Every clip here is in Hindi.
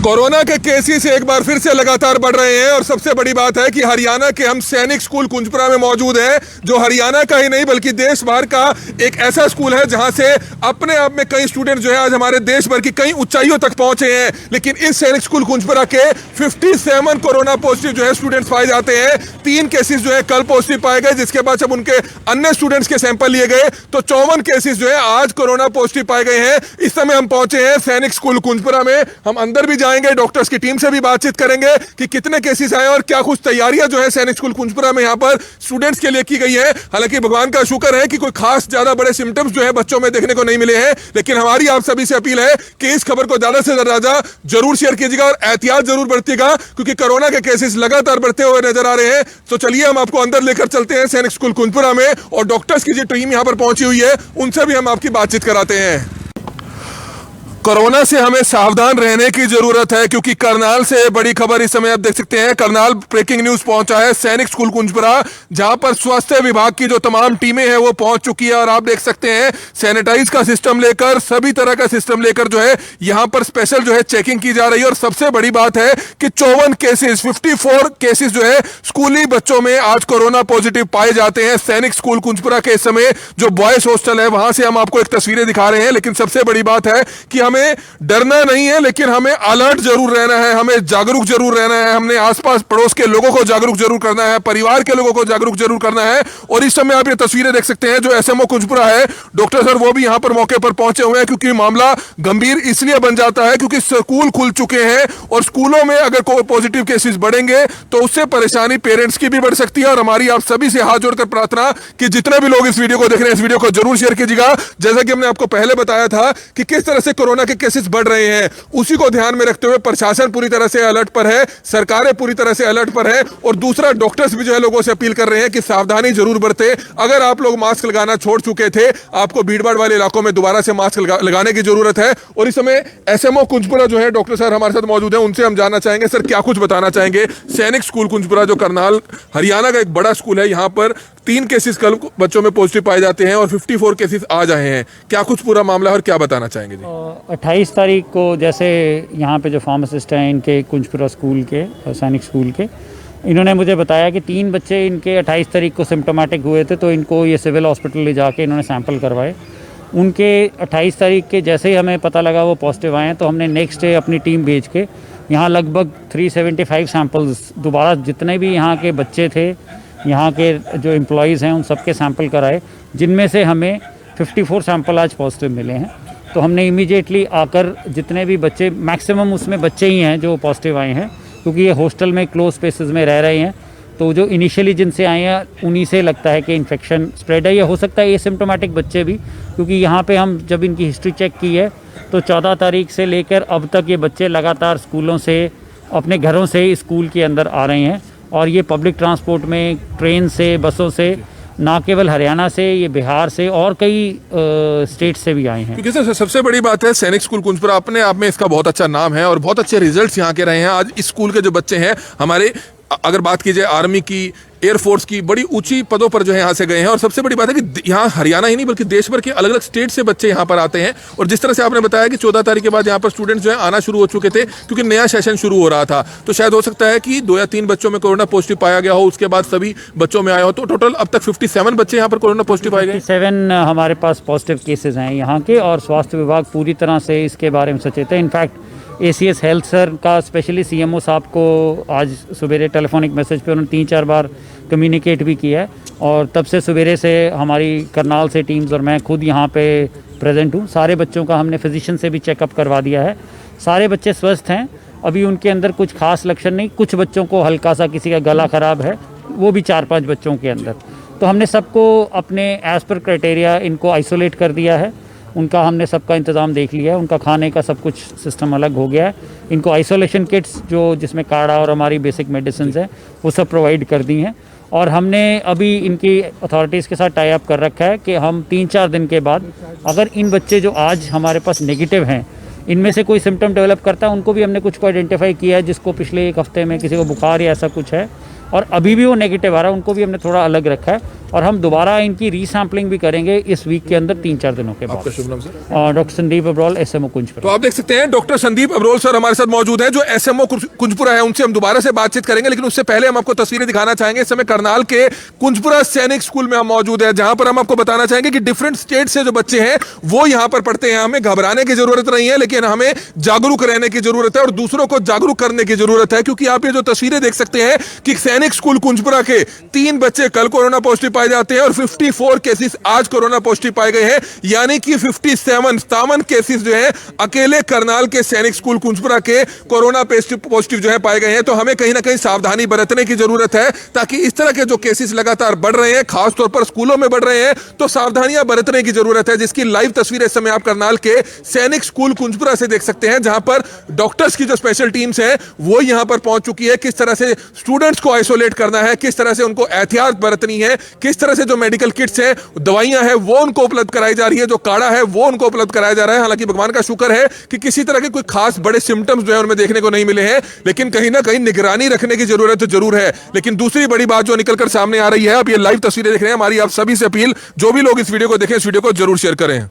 कोरोना के केसेस एक बार फिर से लगातार बढ़ रहे हैं और सबसे बड़ी बात है कि हरियाणा के हम सैनिक स्कूल कुंजपुरा में मौजूद हैं, जो हरियाणा का ही नहीं बल्कि देश भर का एक ऐसा स्कूल है जहां से अपने आप में कई स्टूडेंट जो है आज हमारे देश भर की कई ऊंचाइयों तक पहुंचे हैं। लेकिन इस सैनिक स्कूल कुंजपुरा के 57 कोरोना पॉजिटिव जो है स्टूडेंट्स पाए जाते हैं। 3 केसेस जो है कल पॉजिटिव पाए गए, जिसके बाद जब उनके अन्य स्टूडेंट्स के सैंपल लिए गए तो 54 केसेस जो है आज कोरोना पॉजिटिव पाए गए हैं। इस समय हम पहुंचे हैं सैनिक स्कूल कुंजपुरा में। हम अंदर भी जाएंगे, डॉक्टर्स की टीम से भी बातचीत करेंगे कि कितने केसेस आए और क्या कुछ तैयारियां जो है सैनिक स्कूल कुंजपुरा में यहाँ पर स्टूडेंट्स के लिए की गई है। हालांकि भगवान का शुक्र है कि कोई खास ज्यादा बड़े सिम्टम्स जो है बच्चों में देखने को नहीं मिले हैं, लेकिन हमारी आप सभी से अपील है कि इस खबर को ज्यादा से ज्यादा जरूर शेयर कीजिएगा और एहतियात जरूर बरतिएगा, क्योंकि कोरोना के केसेस लगातार बढ़ते हुए नजर आ रहे हैं। तो चलिए हम आपको अंदर लेकर चलते हैं सैनिक स्कूल कुंजपुरा में और डॉक्टर्स की जो टीम यहाँ पर पहुंची हुई है उनसे भी हम आपकी बातचीत कराते हैं। कोरोना से हमें सावधान रहने की जरूरत है, क्योंकि करनाल से बड़ी खबर इस समय आप देख सकते हैं। करनाल ब्रेकिंग न्यूज पहुंचा है सैनिक स्कूल कुंजपुरा, जहां पर स्वास्थ्य विभाग की जो तमाम टीमें हैं वो पहुंच चुकी है और आप देख सकते हैं सैनिटाइज का सिस्टम लेकर, सभी तरह का सिस्टम लेकर जो है यहां पर स्पेशल जो है चेकिंग की जा रही है। और सबसे बड़ी बात है कि 54 केसेस जो है स्कूली बच्चों में आज कोरोना पॉजिटिव पाए जाते हैं। सैनिक स्कूल कुंजपुरा के इस समय जो बॉयज हॉस्टल है वहां से हम आपको एक तस्वीरें दिखा रहे हैं। लेकिन सबसे बड़ी बात है कि हमें डरना नहीं है, लेकिन हमें अलर्ट जरूर रहना है, हमें जागरूक जरूर रहना है। हमने आसपास पड़ोस के लोगों को जागरूक जरूर करना है, परिवार के लोगों को जागरूक जरूर करना है। और इस समय आप ये तस्वीरें देख सकते हैं, जो एसएमओ कुंजपुरा है डॉक्टर सर वो भी यहां पर मौके पर पहुंचे हुए हैं, क्योंकि मामला गंभीर इसलिए बन जाता है क्योंकि स्कूल खुल चुके हैं और स्कूलों में अगर कोई पॉजिटिव केसेस बढ़ेंगे तो उससे परेशानी पेरेंट्स की भी बढ़ सकती है। और हमारी आप सभी से हाथ जोड़कर प्रार्थना कि जितने भी लोग इस वीडियो को देख रहे हैं इस वीडियो को जरूर शेयर कीजिएगा। जैसा कि हमने आपको पहले बताया था कि किस तरह से कोरोना के केसेस बढ़ रहे हैं, उसी को ध्यान में रखते हुए प्रशासन पूरी तरह से अलर्ट पर है, सरकारें पूरी तरह से अलर्ट पर है और दूसरा डॉक्टर्स भी जो है लोगों से अपील कर रहे हैं कि सावधानी जरूर बरते। अगर आप लोग मास्क लगाना छोड़ चुके थे, आपको भीड़भाड़ वाले इलाकों में दोबारा से मास्क लगाने की जरूरत है। और इस समय एसएमओ कुंजपुरा जो है डॉक्टर सर हमारे साथ मौजूद हैं, उनसे हम जानना चाहेंगे सर क्या कुछ बताना चाहेंगे। सैनिक स्कूल कुंजपुरा जो करनाल हरियाणा का एक बड़ा स्कूल है, यहाँ पर 3 केसेस कल बच्चों में पॉजिटिव पाए जाते हैं और 54 केसेस आज आए हैं। क्या कुछ पूरा मामला है और क्या बताना चाहेंगे जी? 28 तारीख को जैसे यहाँ पे जो फार्मासिस्ट हैं इनके कुंजपुरा स्कूल के सैनिक स्कूल के, इन्होंने मुझे बताया कि 3 बच्चे इनके 28 तारीख को सिम्टोमेटिक हुए थे, तो इनको ये सिविल हॉस्पिटल ले जाके इन्होंने सैंपल करवाए। उनके 28 तारीख के जैसे ही हमें पता लगा वो पॉजिटिव आए हैं, तो हमने नेक्स्ट डे अपनी टीम भेज के यहाँ लगभग 375 सैंपल्स दोबारा जितने भी यहाँ के बच्चे थे, यहाँ के जो एम्प्लॉयज़ हैं उन सबके सैंपल कराए, जिनमें से हमें 54 सैंपल आज पॉजिटिव मिले हैं। तो हमने इमीडिएटली आकर जितने भी बच्चे, मैक्सिमम उसमें बच्चे ही हैं जो पॉजिटिव आए हैं, क्योंकि ये हॉस्टल में क्लोज स्पेसेस में रह रहे हैं, तो जो इनिशियली जिनसे आए हैं उन्हीं से लगता है कि इन्फेक्शन स्प्रेड है। या हो सकता है एसिम्प्टोमेटिक बच्चे भी, क्योंकि यहाँ पे हम जब इनकी हिस्ट्री चेक की है तो 14 तारीख से लेकर अब तक ये बच्चे लगातार स्कूलों से, अपने घरों से स्कूल के अंदर आ रहे हैं। और ये पब्लिक ट्रांसपोर्ट में, ट्रेन से, बसों से, ना केवल हरियाणा से, ये बिहार से और कई स्टेट से भी आए हैं। क्योंकि सर सबसे बड़ी बात है सैनिक स्कूल कुंजपुरा अपने आप में इसका बहुत अच्छा नाम है और बहुत अच्छे रिजल्ट्स यहाँ के रहे हैं। आज इस स्कूल के जो बच्चे हैं हमारे, अगर बात की जाए आर्मी की, एयरफोर्स की, बड़ी ऊंची पदों पर जो है यहाँ से गए हैं। और सबसे बड़ी बात है कि यहाँ हरियाणा ही नहीं बल्कि देश भर के अलग अलग स्टेट से बच्चे यहाँ पर आते हैं। और जिस तरह से आपने बताया कि 14 तारीख के बाद यहाँ पर स्टूडेंट्स जो है आना शुरू हो चुके थे, क्योंकि नया सेशन शुरू हो रहा था, तो शायद हो सकता है कि 2 या 3 बच्चों में कोरोना पॉजिटिव पाया गया हो, उसके बाद सभी बच्चों में आया हो। तो टोटल अब तक 57 बच्चे यहाँ पर कोरोना पॉजिटिव पाए गए। 57 हमारे पास पॉजिटिव केसेज हैं यहाँ के, और स्वास्थ्य विभाग पूरी तरह से इसके बारे में सचेत है। इनफैक्ट ACS हेल्थ सर का स्पेशली CMO साहब को आज सवेरे टेलीफोनिक मैसेज पे उन्होंने 3-4 बार कम्युनिकेट भी किया है, और तब से सवेरे से हमारी करनाल से टीम्स और मैं खुद यहाँ पे प्रेजेंट हूँ। सारे बच्चों का हमने फिजिशियन से भी चेकअप करवा दिया है, सारे बच्चे स्वस्थ हैं। अभी उनके अंदर कुछ खास लक्षण नहीं, कुछ बच्चों को हल्का सा किसी का गला ख़राब है, वो भी 4-5 बच्चों के अंदर। तो हमने सबको अपने एज़ पर क्राइटेरिया इनको आइसोलेट कर दिया है, उनका हमने सबका इंतज़ाम देख लिया है, उनका खाने का सब कुछ सिस्टम अलग हो गया है। इनको आइसोलेशन किट्स जो जिसमें काढ़ा और हमारी बेसिक मेडिसिन है वो सब प्रोवाइड कर दी हैं। और हमने अभी इनकी अथॉरिटीज़ के साथ टाई अप कर रखा है कि हम 3-4 दिन के बाद अगर इन बच्चे जो आज हमारे पास नेगेटिव हैं, इनमें से कोई सिम्टम डेवलप करता है, उनको भी हमने कुछ को आइडेंटिफाई किया है, जिसको पिछले 1 हफ्ते में किसी को बुखार या ऐसा कुछ है और अभी भी वो नेगेटिव आ रहा है, उनको भी हमने थोड़ा अलग रखा है। और हम दोबारा इनकी रीसैम्पलिंग भी करेंगे इस वीक के अंदर 3-4 दिनों के बाद। आपका शुभ नाम sir? Doctor Sandeep Abrol, SMO Kunjpura. तो आप देख सकते हैं डॉक्टर संदीप अब्रोल सर हमारे साथ मौजूद है, जो SMO कुंजपुरा है। उनसे हम दोबारा से बातचीत करेंगे, लेकिन उससे पहले हम आपको तस्वीरें दिखाना चाहेंगे। इस समय करनाल के कुंजपुरा सैनिक स्कूल में हम मौजूद है, जहां पर हम आपको बताना चाहेंगे कि डिफरेंट स्टेट से जो बच्चे हैं वो यहां पर पढ़ते हैं। हमें घबराने की जरूरत नहीं है, लेकिन हमें जागरूक रहने की जरूरत है और दूसरों को जागरूक करने की जरूरत है, क्योंकि आप ये जो तस्वीरें देख सकते हैं कि सैनिक स्कूल कुंजपुरा के 3 बच्चे कल कोरोना पॉजिटिव पाए जाते हैं और 54 केसेस आज कोरोना पॉजिटिव पाए गए हैं, यानी कि 57 केसेस जो है अकेले करनाल के सैनिक स्कूल कुंजपुरा के कोरोना पॉजिटिव जो है पाए गए हैं। तो हमें कहीं ना कहीं सावधानी बरतने की जरूरत है, ताकि इस तरह के जो केसेस लगातार बढ़ रहे हैं, खासतौर पर स्कूलों में बढ़ रहे हैं, तो सावधानियां बरतने की जरूरत है, जिसकी लाइव तस्वीरें इस समय आप करनाल के सैनिक स्कूल कुंजपुरा से देख सकते हैं, जहां पर डॉक्टर्स की जो स्पेशल टीम्स हैं वो यहां पर पहुंच चुकी है। किस तरह से स्टूडेंट्स को आइसोलेट करना है, किस तरह से उनको एहतियात बरतनी है, किस तरह से जो मेडिकल किट्स हैं, दवाइयां हैं, वो उनको उपलब्ध कराई जा रही है, जो काढ़ा है वो उनको उपलब्ध कराया जा रहा है। हालांकि भगवान का शुक्र है कि किसी तरह के कोई खास बड़े सिम्टम्स जो है उनमें देखने को नहीं मिले हैं, लेकिन कहीं ना कहीं निगरानी रखने की जरूरत तो जरूर है। लेकिन दूसरी बड़ी बात जो निकलकर सामने आ रही है, अब ये लाइव तस्वीरें देख रहे हैं, हमारी आप सभी से अपील, जो भी लोग इस वीडियो को देखें, इस वीडियो को जरूर शेयर करें।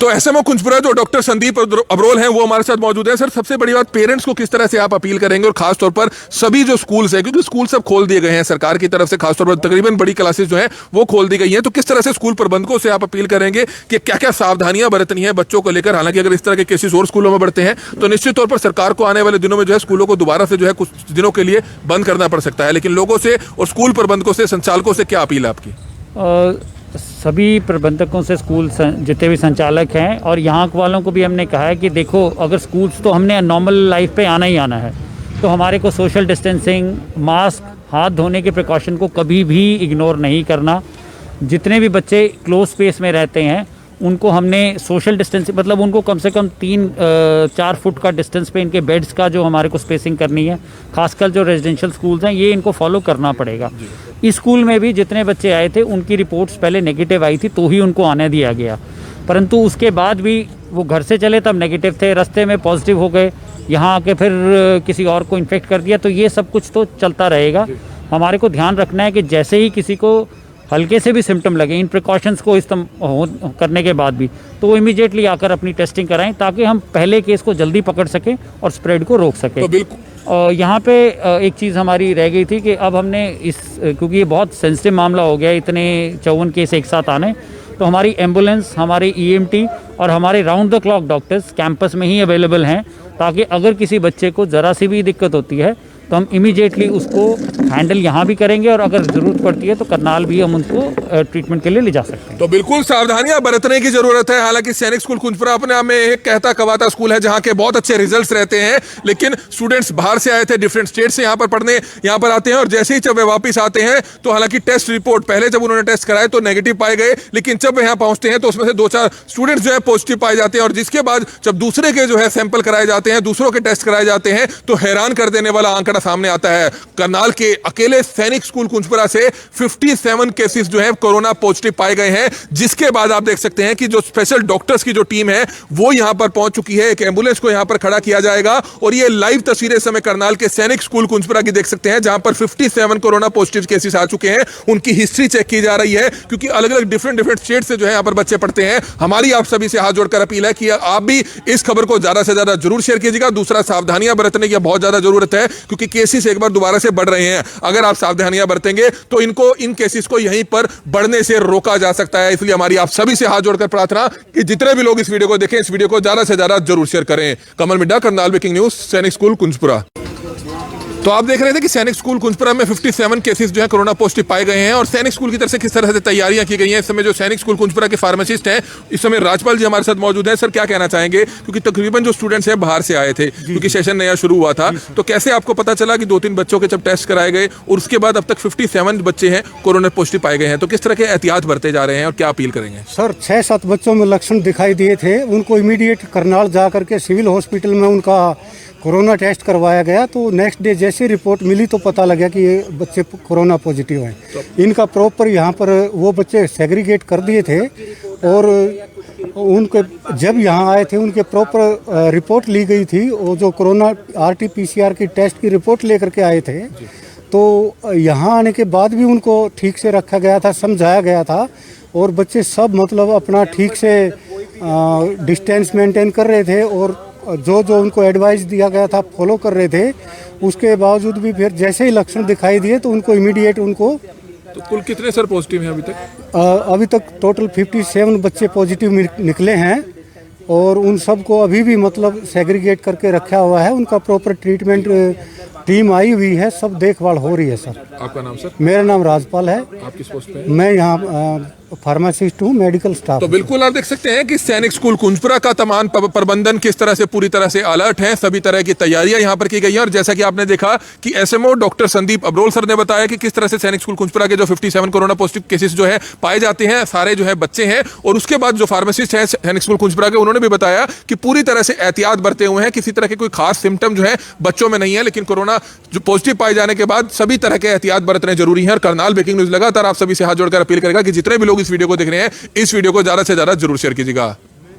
तो SMO कुंजपुरा जो डॉक्टर संदीप अब्रोल हैं वो हमारे साथ मौजूद है। सर, सबसे बड़ी बात, पेरेंट्स को किस तरह से आप अपील करेंगे, और खासतौर पर सभी जो स्कूल्स हैं, क्योंकि स्कूल सब खोल दिए गए हैं सरकार की तरफ से, खासतौर पर तकरीबन बड़ी क्लासेस जो हैं वो खोल दी गई हैं, तो किस तरह से स्कूल प्रबंधकों से आप अपील करेंगे कि क्या क्या सावधानियां बरतनी है बच्चों को लेकर? हालांकि अगर इस तरह के केसेस और स्कूलों में बढ़ते हैं तो निश्चित तौर पर सरकार को आने वाले दिनों में जो है स्कूलों को दोबारा से जो है कुछ दिनों के लिए बंद करना पड़ सकता है, लेकिन लोगों से और स्कूल प्रबंधकों से, संचालकों से क्या अपील है आपकी? सभी प्रबंधकों से, स्कूल जितने भी संचालक हैं और यहाँ वालों को भी हमने कहा है कि देखो, अगर स्कूल्स तो हमने नॉर्मल लाइफ पे आना ही आना है, तो हमारे को सोशल डिस्टेंसिंग, मास्क, हाथ धोने के प्रिकॉशन को कभी भी इग्नोर नहीं करना। जितने भी बच्चे क्लोज स्पेस में रहते हैं उनको हमने सोशल डिस्टेंस, मतलब उनको कम से कम 3-4 फुट का डिस्टेंस पे इनके बेड्स का जो हमारे को स्पेसिंग करनी है, खासकर जो रेजिडेंशियल स्कूल्स हैं ये इनको फॉलो करना पड़ेगा। इस स्कूल में भी जितने बच्चे आए थे उनकी रिपोर्ट्स पहले नेगेटिव आई थी, तो ही उनको आने दिया गया, परंतु उसके बाद भी वो घर से चले तब नेगेटिव थे, रास्ते में पॉजिटिव हो गए, यहाँ आके फिर किसी और को इन्फेक्ट कर दिया, तो ये सब कुछ तो चलता रहेगा। हमारे को ध्यान रखना है कि जैसे ही किसी को हल्के से भी सिम्टम लगे, इन प्रिकॉशंस को करने के बाद भी, तो वो इमीडिएटली आकर अपनी टेस्टिंग कराएं, ताकि हम पहले केस को जल्दी पकड़ सकें और स्प्रेड को रोक सकें। तो बिल्कुल यहाँ पे एक चीज़ हमारी रह गई थी कि अब हमने क्योंकि ये बहुत सेंसिटिव मामला हो गया, इतने 54 केस एक साथ आने, तो हमारी एम्बुलेंस, हमारे EMT और हमारे round the clock doctors campus में ही अवेलेबल हैं, ताकि अगर किसी बच्चे को ज़रा सी भी दिक्कत होती है तो हम इमीडिएटली उसको हैंडल यहाँ भी करेंगे, और अगर ज़रूरत पड़ती है तो करनाल भी हम उनको ट्रीटमेंट के लिए ले जा सकते हैं। तो बिल्कुल सावधानियां बरतने की जरूरत है। हालांकि सैनिक स्कूल कुंजपुरा अपने आप में एक कहता कवाता स्कूल है, जहां के बहुत अच्छे रिजल्ट्स रहते हैं, लेकिन स्टूडेंट्स बाहर से आए थे, डिफरेंट स्टेट से यहाँ पर पढ़ने यहाँ पर आते हैं, और जैसे ही जब वे वापस आते हैं तो हालांकि टेस्ट रिपोर्ट, पहले जब उन्होंने टेस्ट कराए तो नेगेटिव पाए गए, लेकिन जब यहाँ पहुंचते हैं तो उसमें से 2-4 स्टूडेंट्स जो है पॉजिटिव पाए जाते हैं, और जिसके बाद जब दूसरे के जो है सैंपल कराए जाते हैं, दूसरों के टेस्ट कराए जाते हैं, तो हैरान कर देने वाला आंकड़ा सामने आता है। करनाल के अकेले सैनिक स्कूल कुंजपुरा से 57 केसेस जो है कोरोना पॉजिटिव पाए गए हैं, जिसके बाद आप देख सकते हैं कि जो स्पेशल डॉक्टर्स की जो टीम है वो यहां पर पहुंच चुकी है। एक एम्बुलेंस को यहां पर खड़ा किया जाएगा, और ये लाइव तस्वीरें इस समय करनाल के सैनिक स्कूल कुंजपुरा की देख सकते हैं, जहां पर 57 कोरोना पॉजिटिव केसेस आ चुके हैं। उनकी हिस्ट्री चेक की जा रही है, क्योंकि अलग अलग डिफरेंट स्टेट से जो है यहां पर बच्चे पढ़ते हैं। हमारी आप सभी से हाथ जोड़कर अपील है कि आप भी इस खबर को ज्यादा से ज्यादा जरूर शेयर कीजिएगा। दूसरा, सावधानियां बरतने की बहुत ज्यादा जरूरत है, क्योंकि केसेस एक बार दोबारा से बढ़ रहे हैं। अगर आप सावधानियां बरतेंगे तो इन केसेस को यहीं पर बढ़ने से रोका जा सकता है। इसलिए हमारी आप सभी से हाथ जोड़कर प्रार्थना कि जितने भी लोग इस वीडियो को देखें, इस वीडियो को ज्यादा से ज्यादा जरूर शेयर करें। कमल मिड्डा, करनाल ब्रेकिंग न्यूज, सैनिक स्कूल कुंजपुरा। तो आप देख रहे थे कि सैनिक स्कूल कुंजपुरा में 57 केसेस जो है कोरोना पॉजिटिव पाए गए हैं, और सैनिक स्कूल की तरफ से किस तरह से तैयारियां की गई हैं। इस समय जो सैनिक स्कूल कुंजपुरा के फार्मासिस्ट हैं, इस समय राजपाल जी हमारे साथ मौजूद हैं। सर, क्या कहना चाहेंगे, क्योंकि तकरीबन जो स्टूडेंट्स हैं बाहर से आए थे, क्योंकि सेशन नया शुरू हुआ था, तो कैसे आपको पता चला कि 2-3 बच्चों के जब टेस्ट कराए गए और उसके बाद अब तक 57 बच्चे हैं कोरोना पॉजिटिव पाए गए हैं, तो किस तरह के एहतियात बरते जा रहे हैं और क्या अपील करेंगे? सर, 6-7 बच्चों में लक्षण दिखाई दिए थे, उनको इमीडिएट करनाल जा करके सिविल हॉस्पिटल में उनका कोरोना टेस्ट करवाया गया, तो नेक्स्ट डे जैसे रिपोर्ट मिली तो पता लगा कि ये बच्चे कोरोना पॉजिटिव हैं। इनका प्रॉपर यहाँ पर वो बच्चे सेग्रीगेट कर दिए थे, और उनके जब यहाँ आए थे उनके प्रॉपर रिपोर्ट ली गई थी। वो जो कोरोना RT-PCR की टेस्ट की रिपोर्ट लेकर के आए थे, तो यहाँ आने के बाद भी उनको ठीक से रखा गया था, समझाया गया था, और बच्चे सब मतलब अपना ठीक से डिस्टेंस मेंटेन कर रहे थे और जो जो उनको एडवाइस दिया गया था फॉलो कर रहे थे। उसके बावजूद भी फिर जैसे ही लक्षण दिखाई दिए तो उनको इमीडिएट उनको तो कुल कितने सर पॉजिटिव हैं अभी तक? अभी तक टोटल 57 बच्चे पॉजिटिव निकले हैं और उन सबको अभी भी मतलब सेग्रीगेट करके रखा हुआ है। उनका प्रॉपर ट्रीटमेंट टीम आई हुई है, सब देखभाल हो रही है सर। आपका नाम सर? मेरा नाम राजपाल है। आप किस पोस्ट पे हैं? मैं यहाँ फार्मासिस्ट हूँ, मेडिकल स्टाफ। तो बिल्कुल आप देख सकते हैं कि सैनिक स्कूल कुंजपुरा का तमाम प्रबंधन किस तरह से पूरी तरह से अलर्ट है। सभी तरह की तैयारियां यहां पर की गई हैं और जैसा कि आपने देखा कि SMO doctor Sandeep Abrol sir ने बताया कि किस तरह से सैनिक स्कूल कुंजपुरा के जो 57 कोरोना पॉजिटिव केसेस जो है पाए जाते हैं, सारे जो है बच्चे हैं। और उसके बाद जो फार्मासिस्ट है सैनिक स्कूल कुंजपुरा के, उन्होंने भी बताया कि पूरी तरह से एहतियात बरते हुए हैं। किसी तरह के कोई खास सिम्टम जो है बच्चों में नहीं है, लेकिन कोरोना जो पॉजिटिव पाए जाने के बाद सभी तरह के एहतियात बरतने जरूरी है। और करनाल ब्रेकिंग न्यूज लगातार आप सभी से हाथ जोड़कर अपील करेगा कि जितने भी लोग इस वीडियो को देख रहे हैं, इस वीडियो को ज्यादा से ज्यादा जरूर शेयर कीजिएगा।